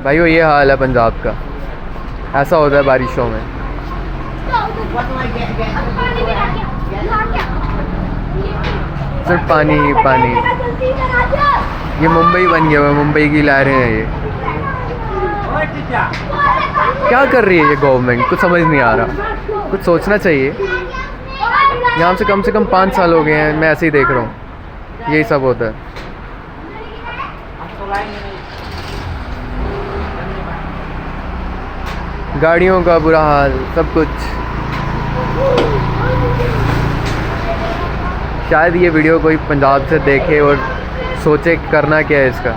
भाइयों ये हाल है पंजाब का, ऐसा होता है बारिशों में। सिर्फ पानी ही पानी। ये मुंबई बन गया हुआ, मुंबई की लहरें हैं ये। क्या कर रही है ये गवर्नमेंट, कुछ समझ नहीं आ रहा। कुछ सोचना चाहिए। यहाँ से कम 5 साल हो गए हैं, मैं ऐसे ही देख रहा हूँ यही सब होता है। गाड़ियों का बुरा हाल, सब कुछ। शायद ये वीडियो कोई पंजाब से देखे और सोचे करना क्या है इसका।